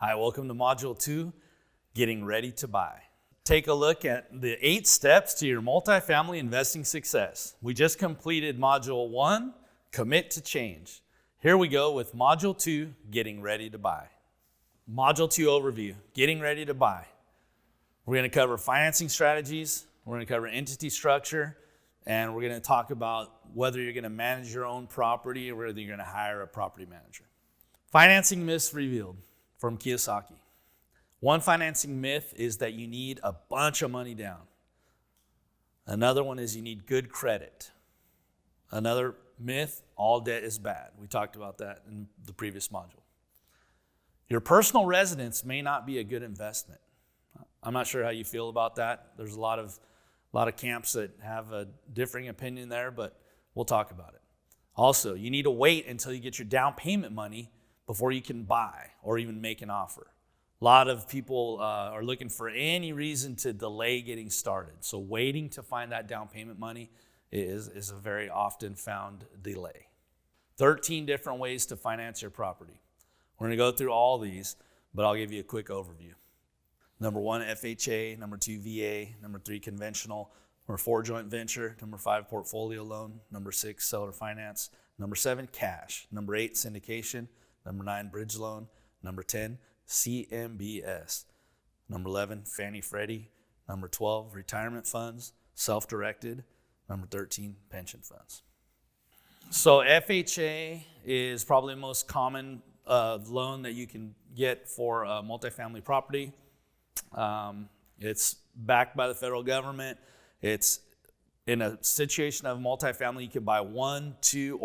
Hi, welcome to Module 2, Getting Ready to Buy. Take a look at the 8 steps to your multifamily investing success. We just completed Module 1, Commit to Change. Here we go with Module 2, Getting Ready to Buy. Module 2 overview, Getting Ready to Buy. We're going to cover financing strategies, we're going to cover entity structure, and we're going to talk about whether you're going to manage your own property or whether you're going to hire a property manager. Financing myths revealed from Kiyosaki. One financing myth is that you need a bunch of money down. Another one is you need good credit. Another myth, all debt is bad. We talked about that in the previous module. Your personal residence may not be a good investment. I'm not sure how you feel about that. There's a lot of camps that have a differing opinion there, but we'll talk about it. Also, you need to wait until you get your down payment money before you can buy or even make an offer. A lot of people are looking for any reason to delay getting started. So waiting to find that down payment money is a very often found delay. 13 different ways to finance your property. We're going to go through all these, but I'll give you a quick overview. Number 1, FHA. Number 2, VA. Number 3, conventional. Number 4, joint venture. Number 5, portfolio loan. Number 6, seller finance. Number 7, cash. Number 8, syndication. Number 9, bridge loan. Number 10, CMBS. Number 11, Fannie Freddie. Number 12, retirement funds, self-directed. Number 13, pension funds. So FHA is probably the most common loan that you can get for a multifamily property. It's backed by the federal government. It's in a situation of multifamily, you can buy 1, 2,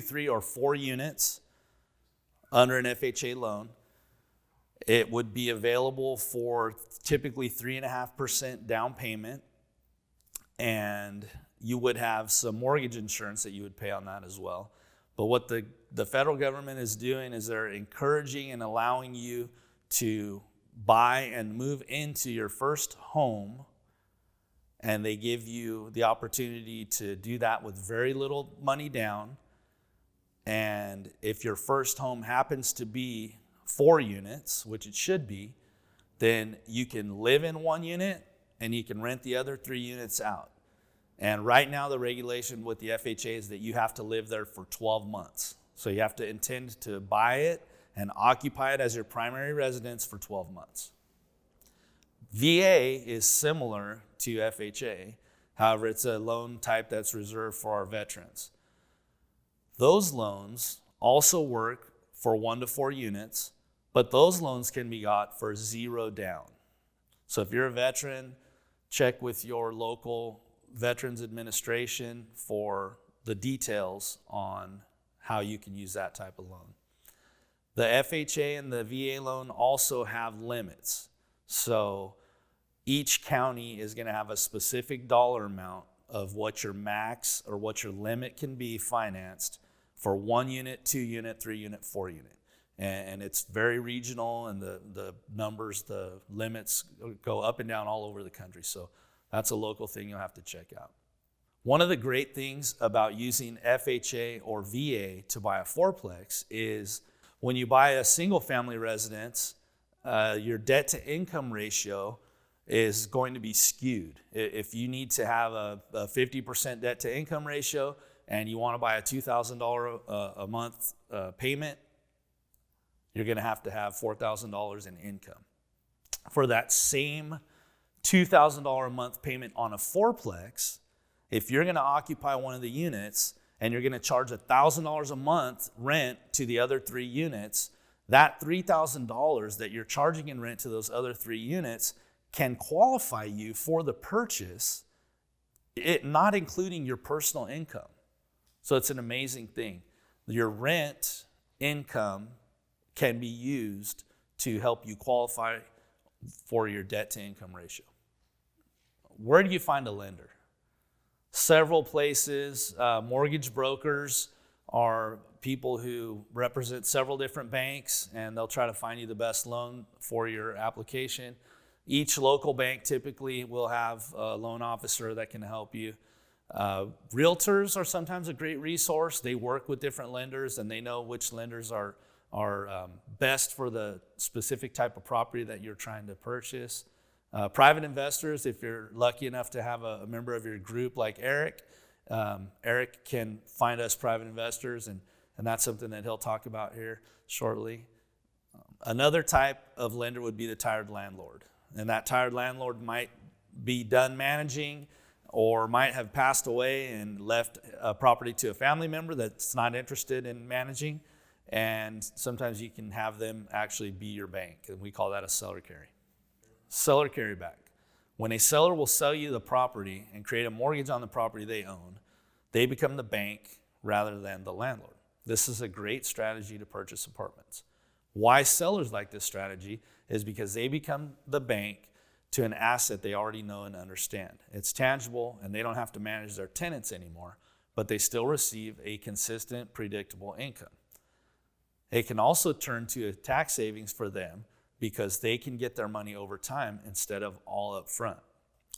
3, or 4 units under an FHA loan. It would be available for typically 3.5% down payment, and you would have some mortgage insurance that you would pay on that as well. But what the federal government is doing is they're encouraging and allowing you to buy and move into your first home, and they give you the opportunity to do that with very little money down. And if your first home happens to be 4 units, which it should be, then you can live in 1 unit and you can rent the other 3 units out. And right now the regulation with the FHA is that you have to live there for 12 months. So you have to intend to buy it and occupy it as your primary residence for 12 months. VA is similar to FHA. However, it's a loan type that's reserved for our veterans. Those loans also work for 1 to 4 units, but those loans can be got for 0 down. So if you're a veteran, check with your local Veterans Administration for the details on how you can use that type of loan. The FHA and the VA loan also have limits. So each county is going to have a specific dollar amount of what your max or what your limit can be financed for 1 unit, 2 unit, 3 unit, 4 unit. And it's very regional, and the numbers, the limits go up and down all over the country. So that's a local thing you'll have to check out. One of the great things about using FHA or VA to buy a fourplex is when you buy a single family residence, your debt to income ratio is going to be skewed. If you need to have a 50% debt to income ratio and you want to buy a $2,000 a month payment, you're going to have $4,000 in income. For that same $2,000 a month payment on a fourplex, if you're going to occupy one of the units and you're going to charge $1,000 a month rent to the other 3 units, that $3,000 that you're charging in rent to those other 3 units can qualify you for the purchase, it not including your personal income. So it's an amazing thing. Your rent income can be used to help you qualify for your debt to income ratio. Where do you find a lender? Several places. Mortgage brokers are people who represent several different banks, and they'll try to find you the best loan for your application. Each local bank typically will have a loan officer that can help you. Realtors are sometimes a great resource. They work with different lenders, and they know which lenders are best for the specific type of property that you're trying to purchase. Private investors, if you're lucky enough to have a member of your group like Eric, Eric can find us private investors, and that's something that he'll talk about here shortly. Another type of lender would be the tired landlord, and that tired landlord might be done managing or might have passed away and left a property to a family member that's not interested in managing, and sometimes you can have them actually be your bank, and we call that a seller carry. Seller carryback. When a seller will sell you the property and create a mortgage on the property they own, they become the bank rather than the landlord. This is a great strategy to purchase apartments. Why sellers like this strategy is because they become the bank to an asset they already know and understand. It's tangible, and they don't have to manage their tenants anymore, but they still receive a consistent, predictable income. It can also turn to a tax savings for them because they can get their money over time instead of all up front.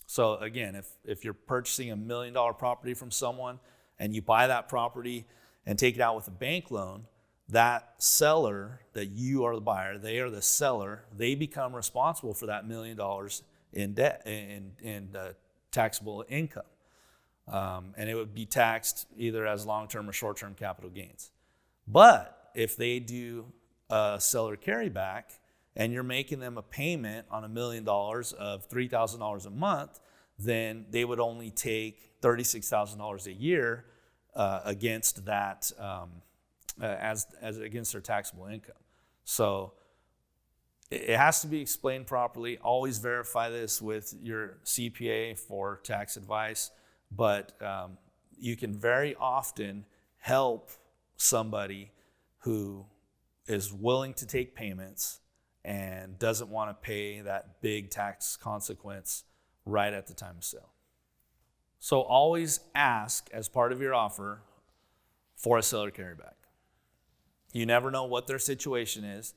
So again, if you're purchasing $1 million property from someone and you buy that property and take it out with a bank loan, that seller that you are the buyer, they are the seller, they become responsible for that $1 million in debt, in taxable income. And it would be taxed either as long-term or short-term capital gains. But if they do a seller carryback and you're making them a payment on $1 million of $3,000 a month, then they would only take $36,000 a year against that as against their taxable income. So it has to be explained properly. Always verify this with your CPA for tax advice, but you can very often help somebody who is willing to take payments and doesn't want to pay that big tax consequence right at the time of sale. So always ask as part of your offer for a seller carryback. You never know what their situation is,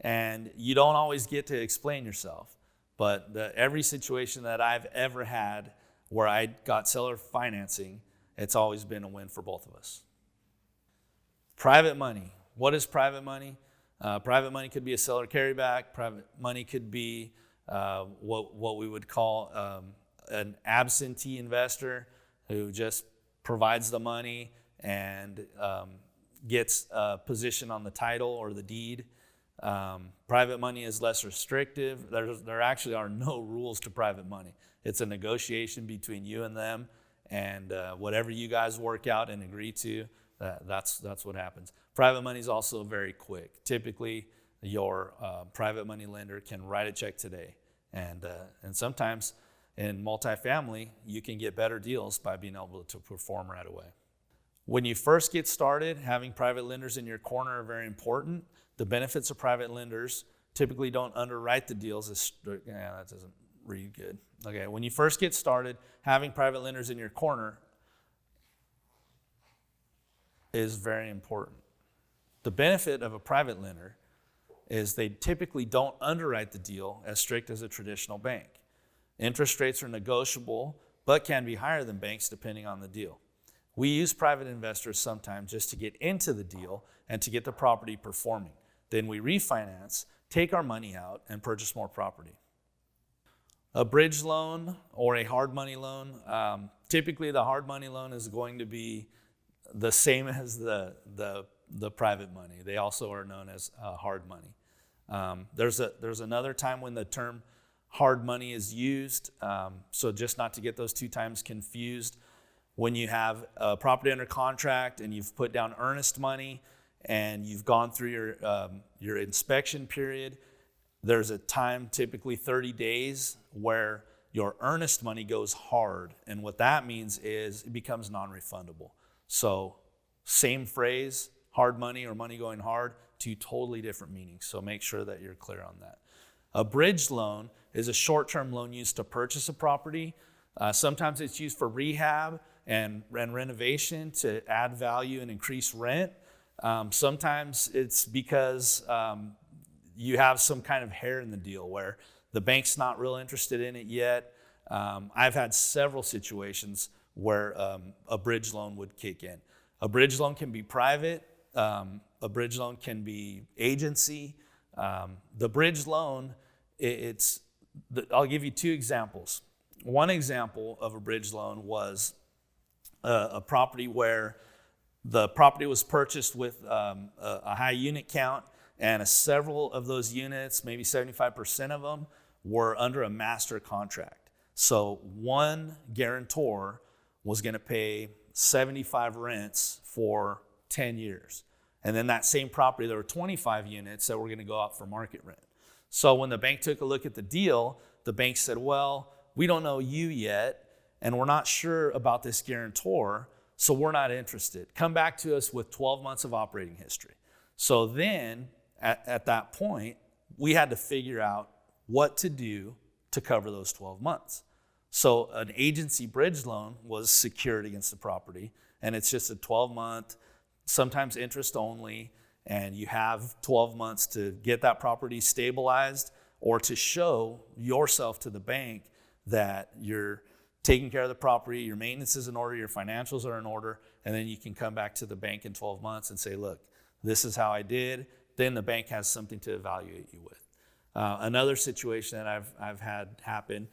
and you don't always get to explain yourself. But every situation that I've ever had where I got seller financing, it's always been a win for both of us. Private money. What is private money? Private money could be a seller carryback. Private money could be what we would call an absentee investor who just provides the money and gets a position on the title or the deed. Private money is less restrictive. There actually are no rules to private money. It's a negotiation between you and them, and whatever you guys work out and agree to, that's what happens. Private money is also very quick. Typically, your private money lender can write a check today, and sometimes in multifamily, you can get better deals by being able to perform right away. When you first get started, having private lenders in your corner are very important. The benefits of private lenders typically don't underwrite the deals as strict. Yeah, that doesn't read good. Okay, when you first get started, having private lenders in your corner is very important. The benefit of a private lender is they typically don't underwrite the deal as strict as a traditional bank. Interest rates are negotiable, but can be higher than banks depending on the deal. We use private investors sometimes just to get into the deal and to get the property performing. Then we refinance, take our money out, and purchase more property. A bridge loan or a hard money loan, typically the hard money loan is going to be the same as the private money. They also are known as hard money. There's another time when the term hard money is used, so just not to get those two times confused. When you have a property under contract and you've put down earnest money and you've gone through your inspection period, there's a time, typically 30 days, where your earnest money goes hard. And what that means is it becomes non-refundable. So same phrase, hard money or money going hard, two totally different meanings. So make sure that you're clear on that. A bridge loan is a short-term loan used to purchase a property. Sometimes it's used for rehab and renovation to add value and increase rent. Sometimes it's because you have some kind of hair in the deal where the bank's not real interested in it yet. I've had several situations where a bridge loan would kick in. A bridge loan can be private. A bridge loan can be agency. The bridge loan, I'll give you two examples. One example of a bridge loan was a property where the property was purchased with a high unit count, and several of those units, maybe 75% of them, were under a master contract. So one guarantor was going to pay 75 rents for 10 years. And then that same property, there were 25 units that were going to go out for market rent. So when the bank took a look at the deal, the bank said, well, we don't know you yet, and we're not sure about this guarantor, so we're not interested. Come back to us with 12 months of operating history. So then, at that point, we had to figure out what to do to cover those 12 months. So an agency bridge loan was secured against the property, and it's just a 12-month, sometimes interest only, and you have 12 months to get that property stabilized or to show yourself to the bank that you're taking care of the property, your maintenance is in order, your financials are in order, and then you can come back to the bank in 12 months and say, look, this is how I did. Then the bank has something to evaluate you with. Another situation that I've had happen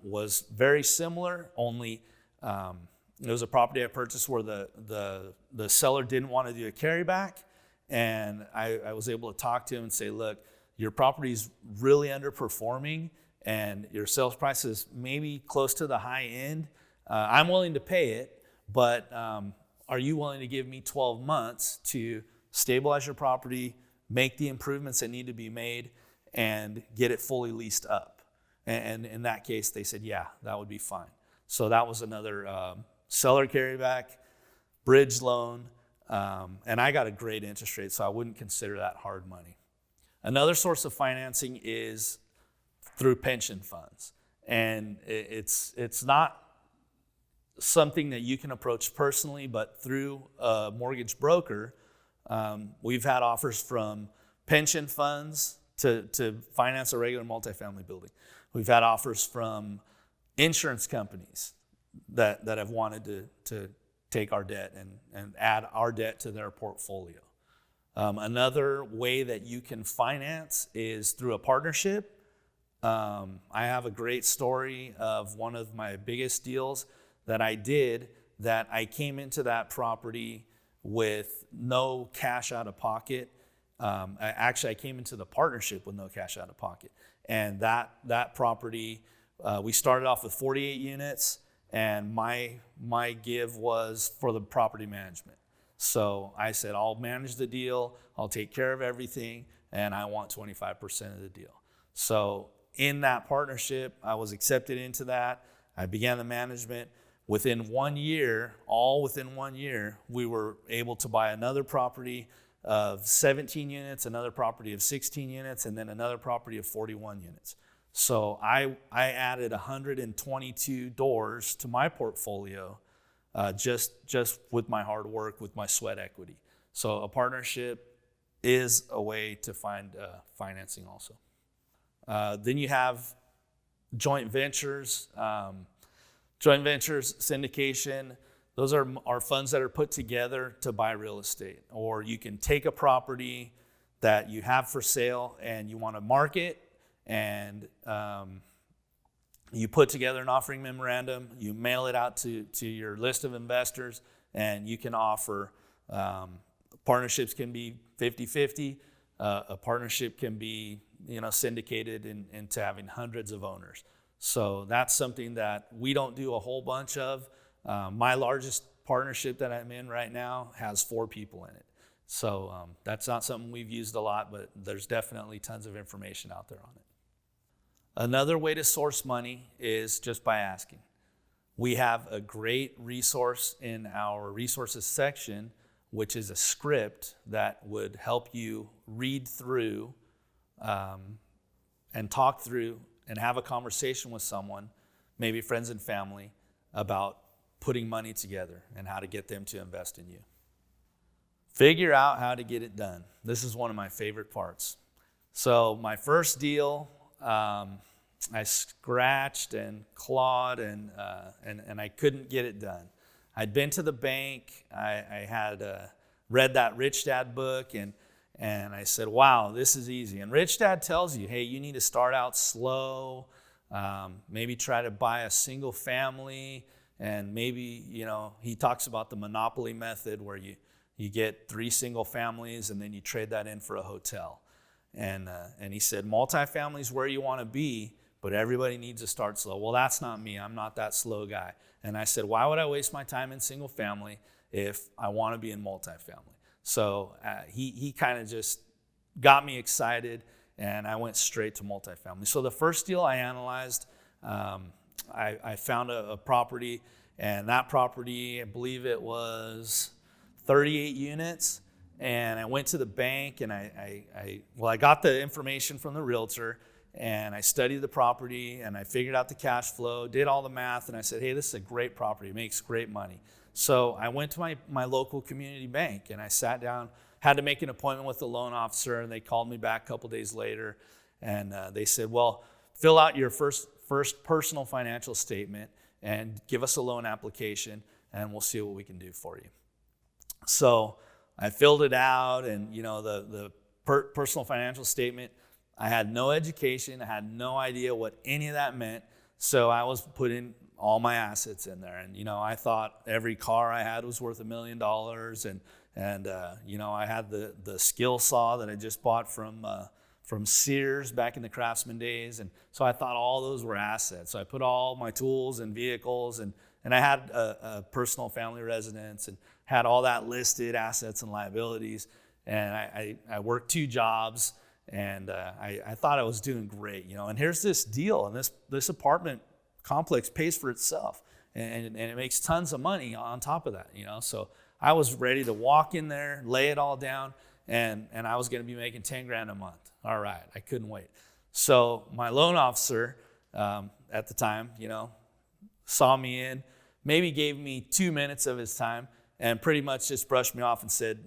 was very similar, only it was a property I purchased where the seller didn't want to do a carryback, and I was able to talk to him and say, look, your property's really underperforming and your sales price is maybe close to the high end. I'm willing to pay it, but are you willing to give me 12 months to stabilize your property, make the improvements that need to be made, and get it fully leased up? And in that case, they said, yeah, that would be fine. So that was another seller carryback, bridge loan, and I got a great interest rate, so I wouldn't consider that hard money. Another source of financing is through pension funds. And it's not something that you can approach personally, but through a mortgage broker, we've had offers from pension funds to finance a regular multifamily building. We've had offers from insurance companies that have wanted to take our debt and add our debt to their portfolio. Another way that you can finance is through a partnership. I have a great story of one of my biggest deals that I did, that I came into that property with no cash out of pocket. I came into the partnership with no cash out of pocket. And that property, we started off with 48 units, and my give was for the property management. So I said, I'll manage the deal, I'll take care of everything, and I want 25% of the deal. So in that partnership, I was accepted into that. I began the management. Within 1 year, all within 1 year, we were able to buy another property of 17 units, another property of 16 units, and then another property of 41 units. So I added 122 doors to my portfolio just with my hard work, with my sweat equity. So a partnership is a way to find financing also. Then you have joint ventures. Joint ventures, syndication, those are funds that are put together to buy real estate. Or you can take a property that you have for sale and you want to market, and you put together an offering memorandum, you mail it out to your list of investors, and you can offer. Partnerships can be 50-50. A partnership can be syndicated into having hundreds of owners. So that's something that we don't do a whole bunch of. My largest partnership that I'm in right now has 4 people in it. So that's not something we've used a lot, but there's definitely tons of information out there on it. Another way to source money is just by asking. We have a great resource in our resources section, which is a script that would help you read through and talk through and have a conversation with someone, maybe friends and family, about putting money together and how to get them to invest in you. Figure out how to get it done. This is one of my favorite parts. So my first deal, I scratched and clawed and I couldn't get it done. I'd been to the bank. I had read that Rich Dad book, and I said, wow, this is easy. And Rich Dad tells you, hey, you need to start out slow, maybe try to buy a single family, and maybe, he talks about the monopoly method where you get 3 single families and then you trade that in for a hotel. And he said, multifamily is where you want to be, but everybody needs to start slow. Well, that's not me. I'm not that slow guy. And I said, why would I waste my time in single family if I want to be in multifamily? So he kind of just got me excited, and I went straight to multifamily. So the first deal I analyzed, I found a property, and that property, I believe it was 38 units. And I went to the bank, and I got the information from the realtor, and I studied the property, and I figured out the cash flow, did all the math, and I said, hey, this is a great property. It makes great money. So I went to my local community bank, and I sat down, had to make an appointment with the loan officer, and they called me back a couple days later, and they said, well, fill out your first personal financial statement and give us a loan application, and we'll see what we can do for you. So I filled it out, and the personal financial statement, I had no education, I had no idea what any of that meant, so I was putting all my assets in there. And I thought every car I had was worth $1 million, and I had the skill saw that I just bought from Sears back in the Craftsman days, and so I thought all those were assets. So I put all my tools and vehicles, and I had a personal family residence, and had all that listed, assets and liabilities, and I worked 2 jobs, and I thought I was doing great, and here's this deal, and this apartment complex pays for itself, and it makes tons of money on top of that, so I was ready to walk in there, lay it all down, and I was going to be making $10,000 a month. All right, I couldn't wait. So my loan officer at the time, saw me in, maybe gave me 2 minutes of his time, and pretty much just brushed me off and said,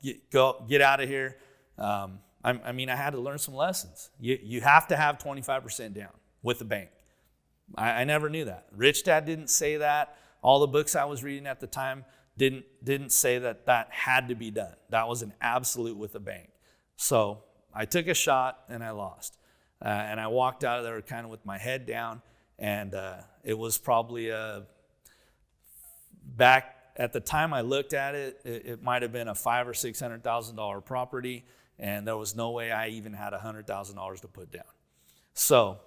get out of here. I had to learn some lessons. You have to have 25% down with the bank. I never knew that. Rich Dad didn't say that. All the books I was reading at the time didn't say that had to be done. That was an absolute with the bank. So I took a shot and I lost. And I walked out of there kind of with my head down, and it was probably back at the time I looked at it, it might have been a $500,000 or $600,000 property, and there was no way I even had $100,000 to put down. So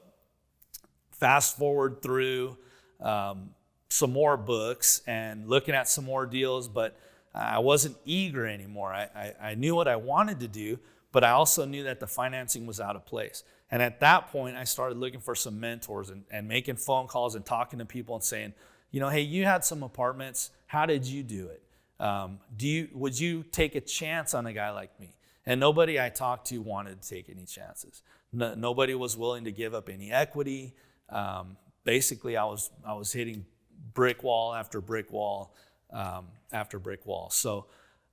fast forward through some more books and looking at some more deals, but I wasn't eager anymore. I knew what I wanted to do, but I also knew that the financing was out of place. And at that point, I started looking for some mentors and making phone calls and talking to people and saying, hey, you had some apartments. How did you do it? Would you take a chance on a guy like me? And nobody I talked to wanted to take any chances. Nobody was willing to give up any equity. Basically, I was hitting brick wall after brick wall after brick wall. So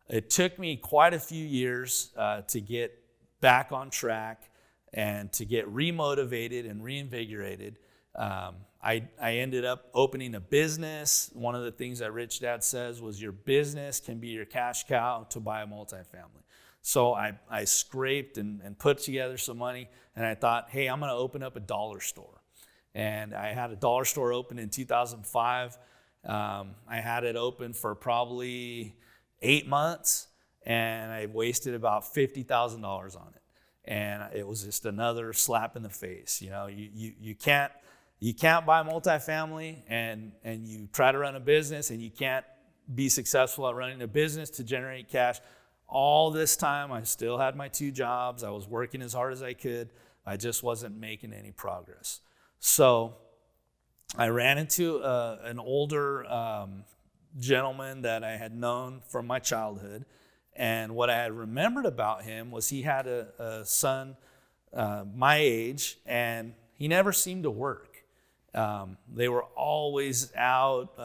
it took me quite a few years to get back on track and to get remotivated and reinvigorated. I ended up opening a business. One of the things that Rich Dad says was your business can be your cash cow to buy a multifamily. So I scraped and put together some money, and I thought, hey, I'm going to open up a dollar store. And I had a dollar store open in 2005. I had it open for probably 8 months, and I wasted about $50,000 on it. And it was just another slap in the face. You can't buy multifamily and you try to run a business and you can't be successful at running a business to generate cash. All this time, I still had my 2 jobs. I was working as hard as I could. I just wasn't making any progress. So I ran into an older gentleman that I had known from my childhood. And what I had remembered about him was he had a son my age, and he never seemed to work. They were always out,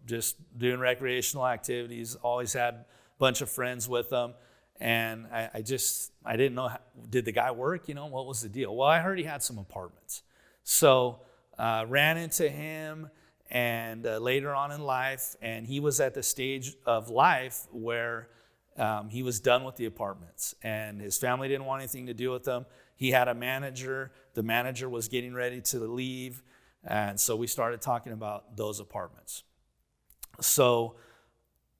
just doing recreational activities, always had a bunch of friends with them. And I didn't know, did the guy work? What was the deal? Well, I heard he had some apartments. So ran into him, and later on in life, and he was at the stage of life where he was done with the apartments, and his family didn't want anything to do with them. He had a manager. The manager was getting ready to leave, and so we started talking about those apartments. So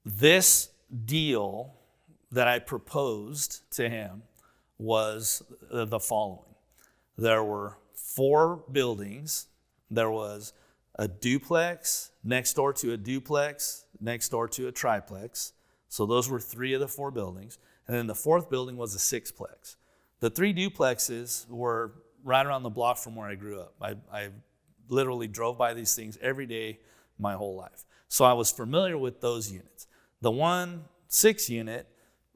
this deal that I proposed to him was the following. There were 4 buildings. There was a duplex next door to a duplex, next door to a triplex. So those were 3 of the 4 buildings. And then the 4th building was a 6-plex. The 3 duplexes were right around the block from where I grew up. I literally drove by these things every day my whole life. So I was familiar with those units. The 1-6 unit,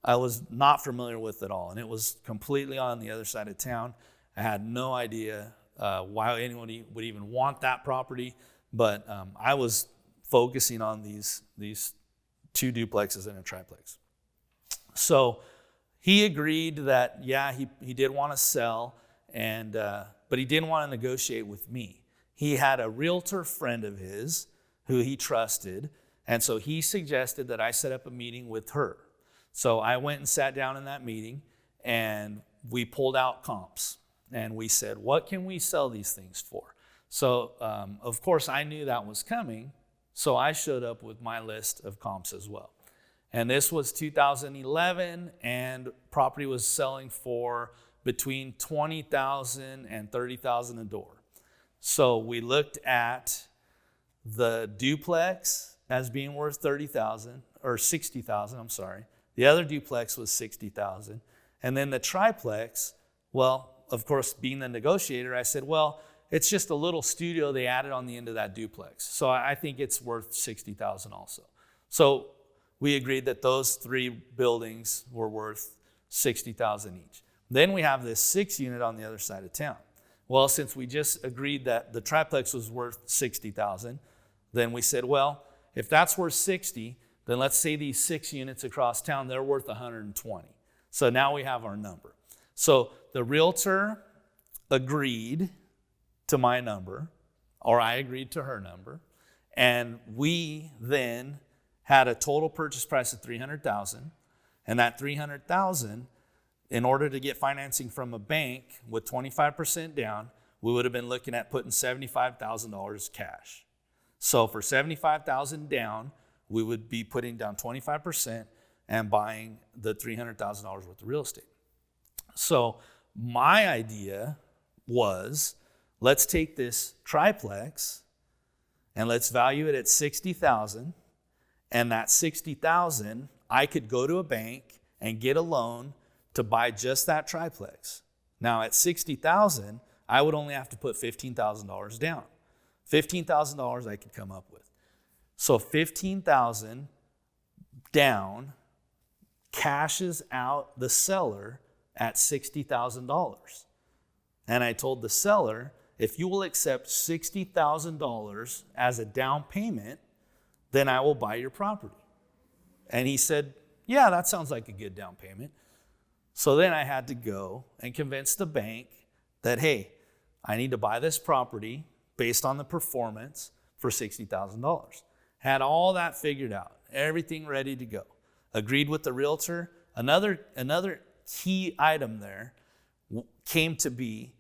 I was not familiar with at all. And it was completely on the other side of town. I had no idea why anyone would even want that property. But I was focusing on these 2 duplexes and a triplex. So he agreed that, yeah, he did want to sell, but he didn't want to negotiate with me. He had a realtor friend of his who he trusted, and so he suggested that I set up a meeting with her. So I went and sat down in that meeting, and we pulled out comps, and we said, what can we sell these things for? So, of course, I knew that was coming, so I showed up with my list of comps as well. And this was 2011, and property was selling for between $20,000 and $30,000 a door. So we looked at the duplex as being worth $30,000 or $60,000. I'm sorry. The other duplex was $60,000, and then the triplex. Well, of course, being the negotiator, I said, well, it's just a little studio they added on the end of that duplex, so I think it's worth $60,000 also. So we agreed that those 3 buildings were worth $60,000 each. Then we have this 6 unit on the other side of town. Well, since we just agreed that the triplex was worth $60,000, then we said, well, if that's worth $60,000, then let's say these 6 units across town, they're worth $120,000. So now we have our number. So the realtor agreed to my number, or I agreed to her number, and we then had a total purchase price of $300,000, and that $300,000, in order to get financing from a bank with 25% down, we would have been looking at putting $75,000 cash. So for $75,000 down, we would be putting down 25% and buying the $300,000 worth of real estate. So my idea was, let's take this triplex and let's value it at $60,000. And that $60,000, I could go to a bank and get a loan to buy just that triplex. Now at $60,000, I would only have to put $15,000 down. $15,000 I could come up with. So $15,000 down cashes out the seller at $60,000. And I told the seller, if you will accept $60,000 as a down payment, then I will buy your property. And he said, yeah, that sounds like a good down payment. So then I had to go and convince the bank that, hey, I need to buy this property based on the performance for $60,000. Had all that figured out, everything ready to go. Agreed with the realtor. Another key item there came to be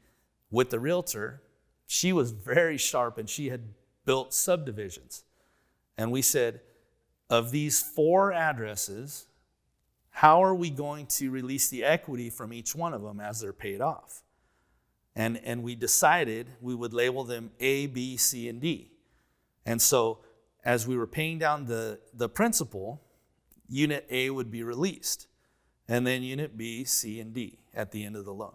with the realtor. She was very sharp, and she had built subdivisions. And we said, of these 4 addresses, how are we going to release the equity from each one of them as they're paid off? And we decided we would label them A, B, C, and D. And so as we were paying down the principal, Unit A would be released, and then Unit B, C, and D at the end of the loan.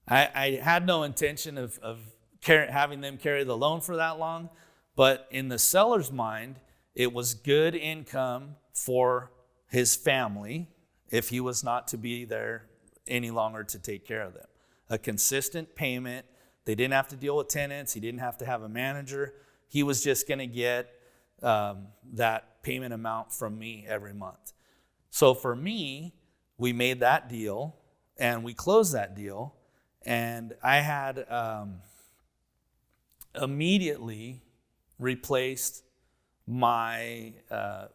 I had no intention of having them carry the loan for that long, but in the seller's mind, it was good income for his family if he was not to be there any longer to take care of them. A consistent payment. They didn't have to deal with tenants. He didn't have to have a manager. He was just going to get that payment amount from me every month. So for me, we made that deal, and we closed that deal, and I had immediately replaced my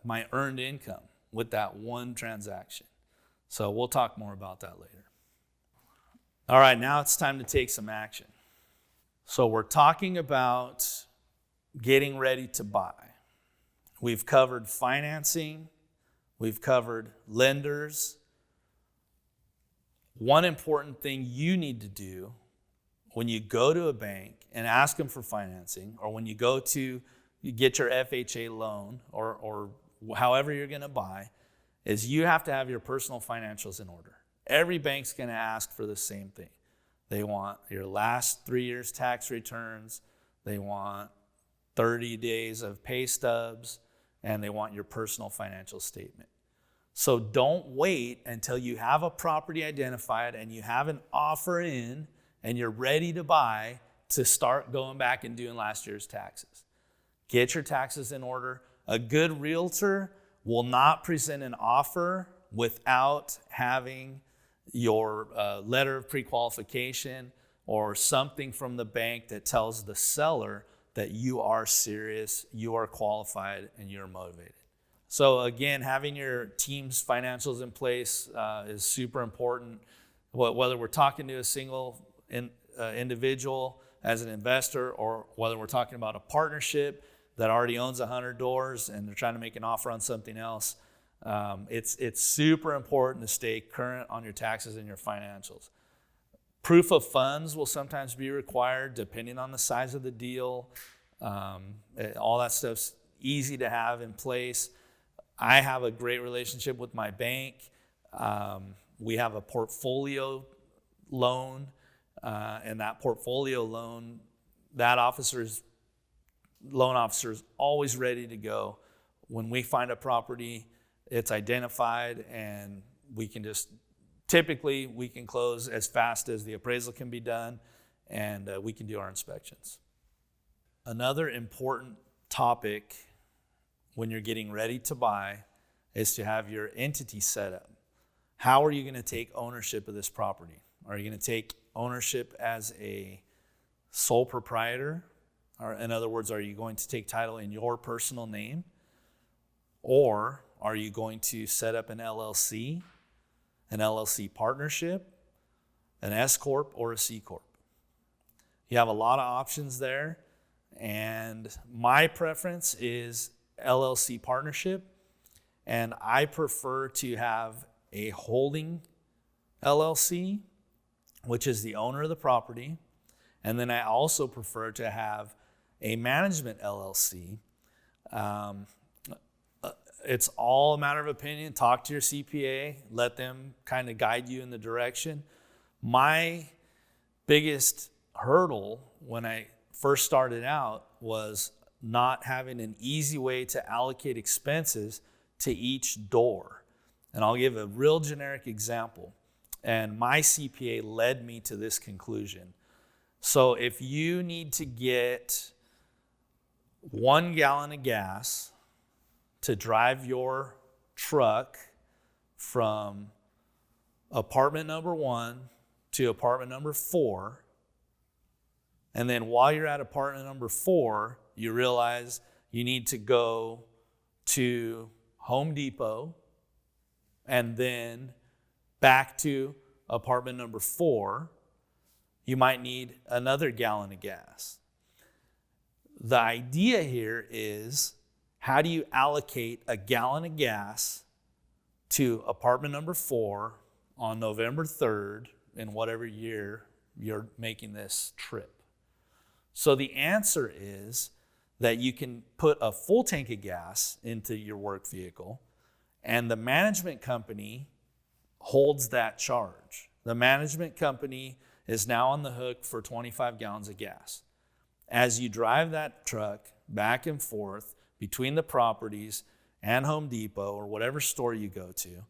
my earned income with that one transaction. So we'll talk more about that later. All right, now it's time to take some action. So we're talking about getting ready to buy. We've covered financing. We've covered lenders. One important thing you need to do when you go to a bank and ask them for financing, or when you go to get your FHA loan, or however you're going to buy, is you have to have your personal financials in order. Every bank's going to ask for the same thing. They want your last 3 years tax returns, they want 30 days of pay stubs, and they want your personal financial statement. So don't wait until you have a property identified and you have an offer in and you're ready to buy to start going back and doing last year's taxes. Get your taxes in order. A good realtor will not present an offer without having your letter of pre-qualification or something from the bank that tells the seller that you are serious, you are qualified, and you're motivated. So again, having your team's financials in place is super important. Whether we're talking to a single individual as an investor, or whether we're talking about a partnership that already owns 100 doors and they're trying to make an offer on something else, it's super important to stay current on your taxes and your financials. Proof of funds will sometimes be required depending on the size of the deal. All that stuff's easy to have in place. I have a great relationship with my bank. We have a portfolio loan, and that portfolio loan, that loan officer is always ready to go. When we find a property, it's identified, and typically we can close as fast as the appraisal can be done, and we can do our inspections. Another important topic when you're getting ready to buy is to have your entity set up. How are you going to take ownership of this property? Are you going to take ownership as a sole proprietor? Or in other words, are you going to take title in your personal name? Or are you going to set up an LLC partnership, an S Corp, or a C Corp? You have a lot of options there, and my preference is LLC partnership, and I prefer to have a holding LLC, which is the owner of the property, and then I also prefer to have a management LLC. It's all a matter of opinion. Talk to your CPA, let them kind of guide you in the direction. My biggest hurdle when I first started out was not having an easy way to allocate expenses to each door. And I'll give a real generic example. And my CPA led me to this conclusion. So if you need to get 1 gallon of gas to drive your truck from apartment number 1 to apartment number 4, and then while you're at apartment number 4, you realize you need to go to Home Depot and then back to apartment number 4, you might need another gallon of gas. The idea here is, how do you allocate a gallon of gas to apartment number 4 on November 3rd in whatever year you're making this trip? So the answer is that you can put a full tank of gas into your work vehicle, and the management company holds that charge. The management company is now on the hook for 25 gallons of gas. As you drive that truck back and forth between the properties and Home Depot or whatever store you go to,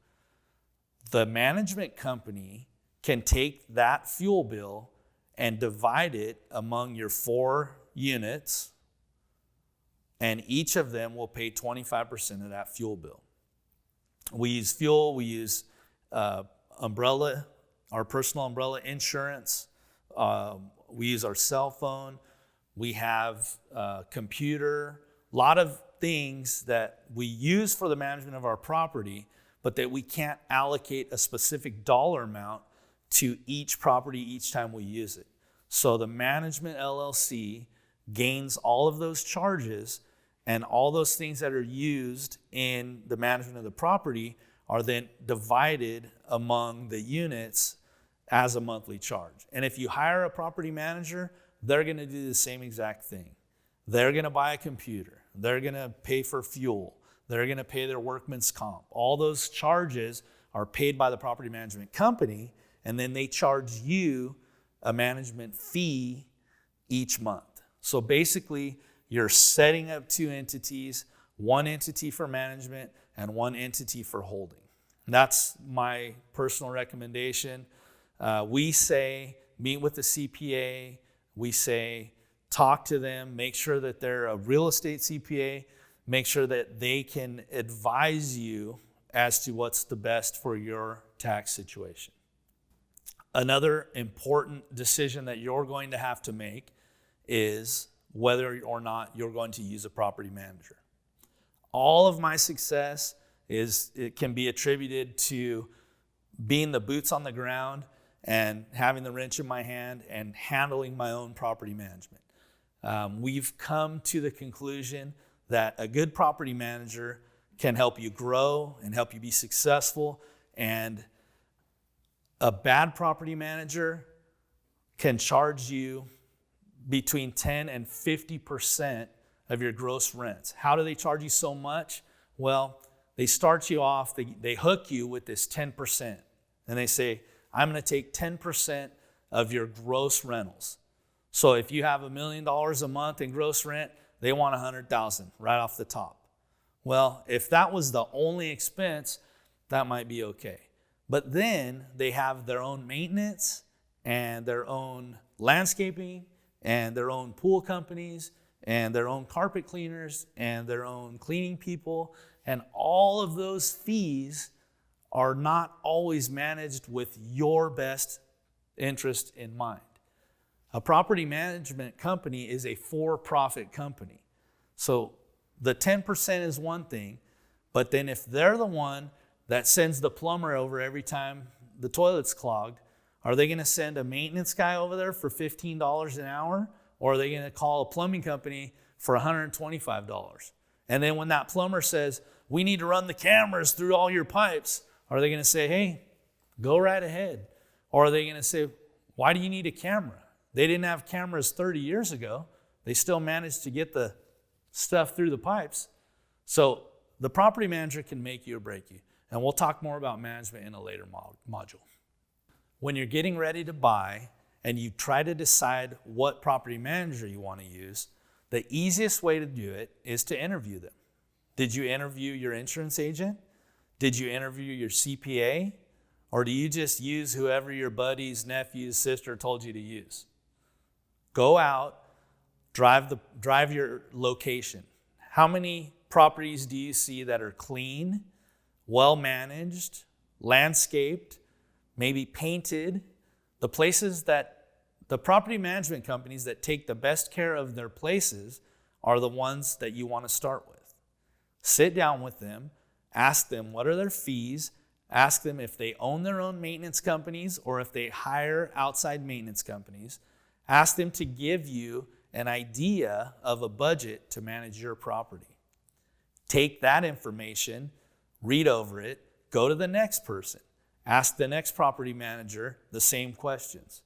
the management company can take that fuel bill and divide it among your 4 units, and each of them will pay 25% of that fuel bill. We use fuel, we use umbrella, our personal umbrella insurance, we use our cell phone, We have a computer, a lot of things that we use for the management of our property, but that we can't allocate a specific dollar amount to each property each time we use it. So the management LLC gains all of those charges, and all those things that are used in the management of the property are then divided among the units as a monthly charge. And if you hire a property manager, they're going to do the same exact thing. They're going to buy a computer. They're going to pay for fuel. They're going to pay their workman's comp. All those charges are paid by the property management company, and then they charge you a management fee each month. So basically, you're setting up two entities, one entity for management and one entity for holding. That's my personal recommendation. We say meet with the CPA. We say talk to them, make sure that they're a real estate CPA, make sure that they can advise you as to what's the best for your tax situation. Another important decision that you're going to have to make is whether or not you're going to use a property manager. All of my success it can be attributed to being the boots on the ground and having the wrench in my hand and handling my own property management. We've come to the conclusion that a good property manager can help you grow and help you be successful, and a bad property manager can charge you between 10 and 50% of your gross rents. How do they charge you so much? Well, they start you off, they hook you with this 10%. And they say, I'm going to take 10% of your gross rentals. So if you have $1 million a month in gross rent, they want $100,000 right off the top. Well, if that was the only expense, that might be okay. But then they have their own maintenance and their own landscaping and their own pool companies and their own carpet cleaners and their own cleaning people. And all of those fees are not always managed with your best interest in mind. A property management company is a for-profit company. So the 10% is one thing, but then if they're the one that sends the plumber over every time the toilet's clogged, are they going to send a maintenance guy over there for $15 an hour? Or are they going to call a plumbing company for $125? And then when that plumber says, we need to run the cameras through all your pipes, are they going to say, hey, go right ahead? Or are they going to say, why do you need a camera? They didn't have cameras 30 years ago. They still managed to get the stuff through the pipes. So the property manager can make you or break you. And we'll talk more about management in a later module. When you're getting ready to buy and you try to decide what property manager you want to use, the easiest way to do it is to interview them. Did you interview your insurance agent? Did you interview your CPA? Or do you just use whoever your buddy's nephew's sister told you to use? Go out, drive your location. How many properties do you see that are clean, well managed, landscaped, maybe painted? The places that the property management companies that take the best care of their places are the ones that you want to start with. Sit down with them, ask them what are their fees, ask them if they own their own maintenance companies or if they hire outside maintenance companies. Ask them to give you an idea of a budget to manage your property. Take that information, read over it, go to the next person. Ask the next property manager the same questions.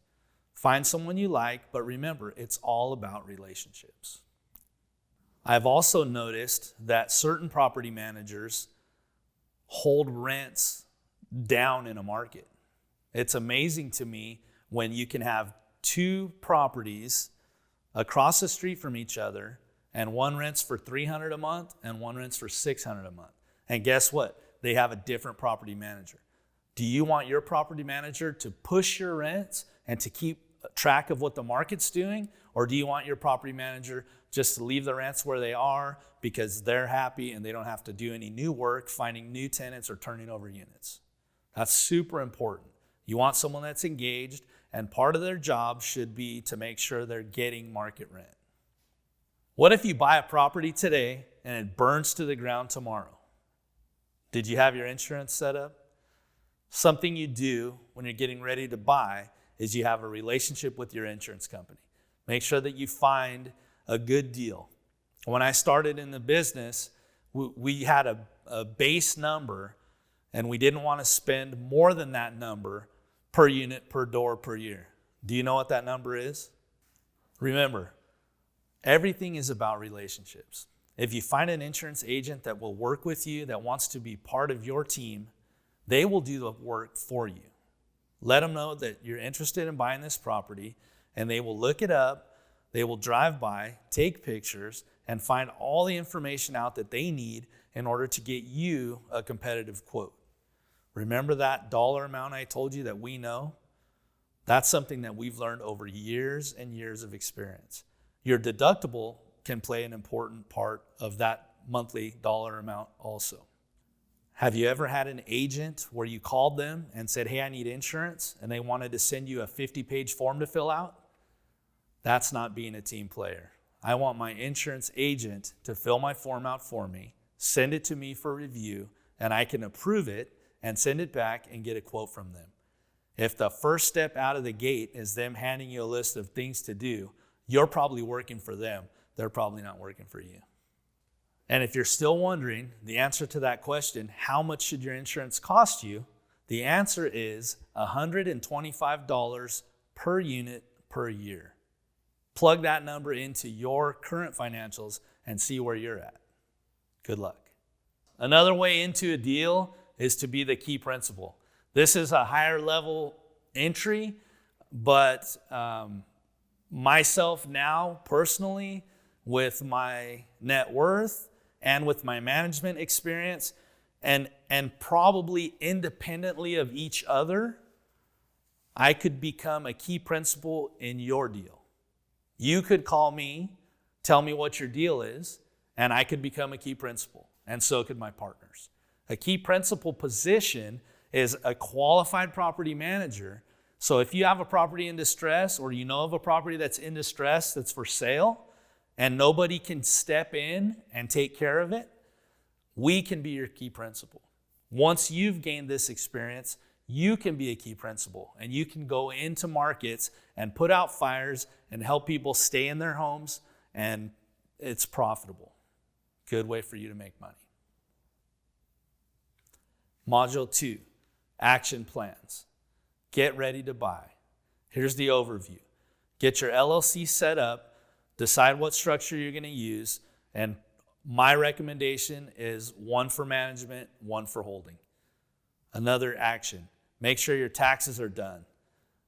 Find someone you like, but remember, it's all about relationships. I've also noticed that certain property managers hold rents down in a market. It's amazing to me when you can have two properties across the street from each other and one rents for $300 a month and one rents for $600 a month. And guess what? They have a different property manager. Do you want your property manager to push your rents and to keep track of what the market's doing? Or do you want your property manager just to leave the rents where they are because they're happy and they don't have to do any new work, finding new tenants or turning over units? That's super important. You want someone that's engaged, and part of their job should be to make sure they're getting market rent. What if you buy a property today and it burns to the ground tomorrow? Did you have your insurance set up? Something you do when you're getting ready to buy is you have a relationship with your insurance company. Make sure that you find a good deal. When I started in the business, we had a base number, and we didn't want to spend more than that number per unit, per door, per year. Do you know what that number is? Remember, everything is about relationships. If you find an insurance agent that will work with you, that wants to be part of your team, they will do the work for you. Let them know that you're interested in buying this property, and they will look it up. They will drive by, take pictures, and find all the information out that they need in order to get you a competitive quote. Remember that dollar amount I told you that we know? That's something that we've learned over years and years of experience. Your deductible can play an important part of that monthly dollar amount also. Have you ever had an agent where you called them and said, hey, I need insurance, and they wanted to send you a 50-page form to fill out? That's not being a team player. I want my insurance agent to fill my form out for me, send it to me for review, and I can approve it and send it back and get a quote from them. If the first step out of the gate is them handing you a list of things to do, you're probably working for them. They're probably not working for you. And if you're still wondering the answer to that question, how much should your insurance cost you? The answer is $125 per unit per year. Plug that number into your current financials and see where you're at. Good luck. Another way into a deal is to be the key principal. This is a higher level entry, but myself now personally, with my net worth and with my management experience, and probably independently of each other, I could become a key principal in your deal. You could call me, tell me what your deal is, and I could become a key principal, and so could my partners. A key principal position is a qualified property manager. So if you have a property in distress, or you know of a property that's in distress that's for sale, and nobody can step in and take care of it, we can be your key principal. Once you've gained this experience, you can be a key principal, and you can go into markets and put out fires and help people stay in their homes, and it's profitable. Good way for you to make money. Module 2, action plans. Get ready to buy. Here's the overview. Get your LLC set up, decide what structure you're going to use, and my recommendation is one for management, one for holding. Another action, make sure your taxes are done.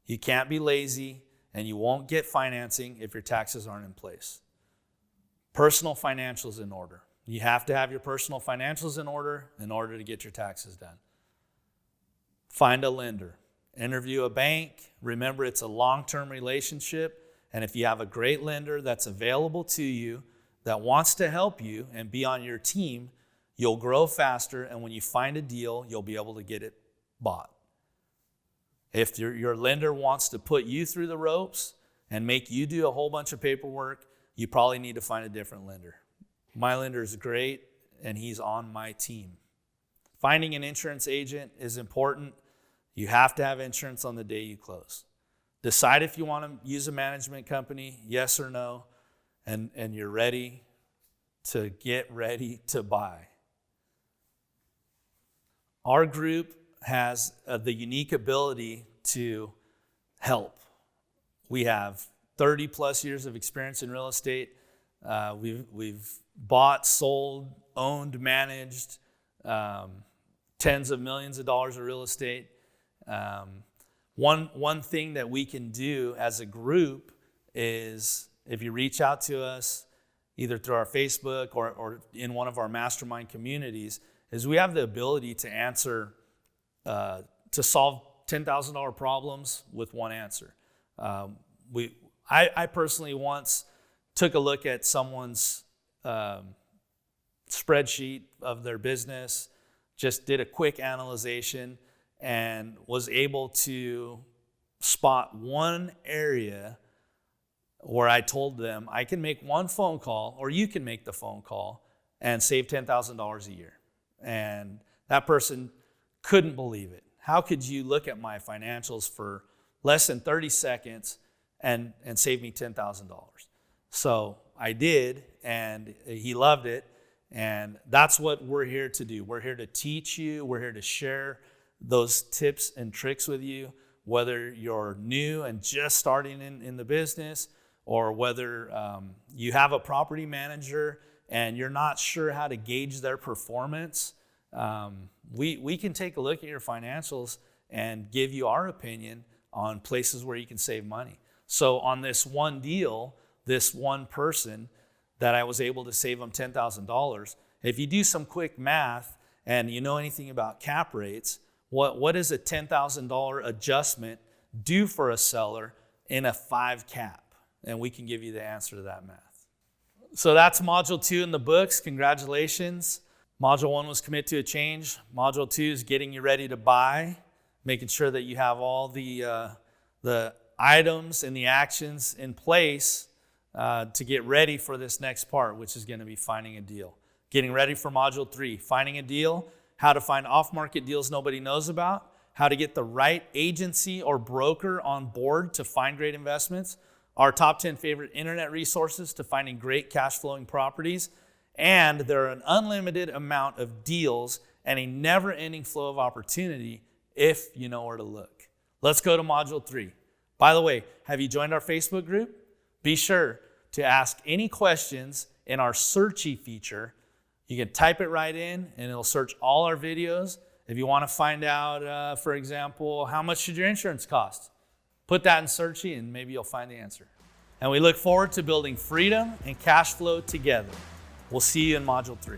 You can't be lazy, and you won't get financing if your taxes aren't in place. Personal financials in order. You have to have your personal financials in order to get your taxes done. Find a lender. Interview a bank. Remember, it's a long-term relationship, and if you have a great lender that's available to you, that wants to help you and be on your team, you'll grow faster, and when you find a deal, you'll be able to get it bought. If your lender wants to put you through the ropes and make you do a whole bunch of paperwork, you probably need to find a different lender. My lender is great, and he's on my team. Finding an insurance agent is important. You have to have insurance on the day you close. Decide if you want to use a management company, yes or no, and you're ready to get ready to buy. Our group has the unique ability to help. We have 30 plus years of experience in real estate. We've bought, sold, owned, managed tens of millions of dollars of real estate. One thing that we can do as a group is, if you reach out to us either through our Facebook or in one of our mastermind communities, is we have the ability to answer, to solve $10,000 problems with one answer. I personally once took a look at someone's spreadsheet of their business, just did a quick analyzation, and was able to spot one area where I told them I can make one phone call, or you can make the phone call and save $10,000 a year. And that person couldn't believe it. How could you look at my financials for less than 30 seconds and save me $10,000? So I did, and he loved it. And that's what we're here to do. We're here to teach you. We're here to share those tips and tricks with you, whether you're new and just starting in the business, or whether you have a property manager and you're not sure how to gauge their performance. We can take a look at your financials and give you our opinion on places where you can save money. So on this one deal, this one person that I was able to save them $10,000, if you do some quick math and you know anything about cap rates, what does a $10,000 adjustment do for a seller in a 5 cap? And we can give you the answer to that math. So that's Module 2 in the books. Congratulations. Module 1 was commit to a change. Module 2 is getting you ready to buy, making sure that you have all the items and the actions in place to get ready for this next part, which is going to be finding a deal. Getting ready for Module 3, finding a deal, how to find off-market deals nobody knows about, how to get the right agency or broker on board to find great investments, our top 10 favorite internet resources to finding great cash flowing properties, and there are an unlimited amount of deals and a never-ending flow of opportunity if you know where to look. Let's go to Module 3. By the way, have you joined our Facebook group? Be sure to ask any questions in our searchy feature. You can type it right in and it'll search all our videos. If you want to find out, for example, how much should your insurance cost? Put that in searchy and maybe you'll find the answer. And we look forward to building freedom and cash flow together. We'll see you in Module 3.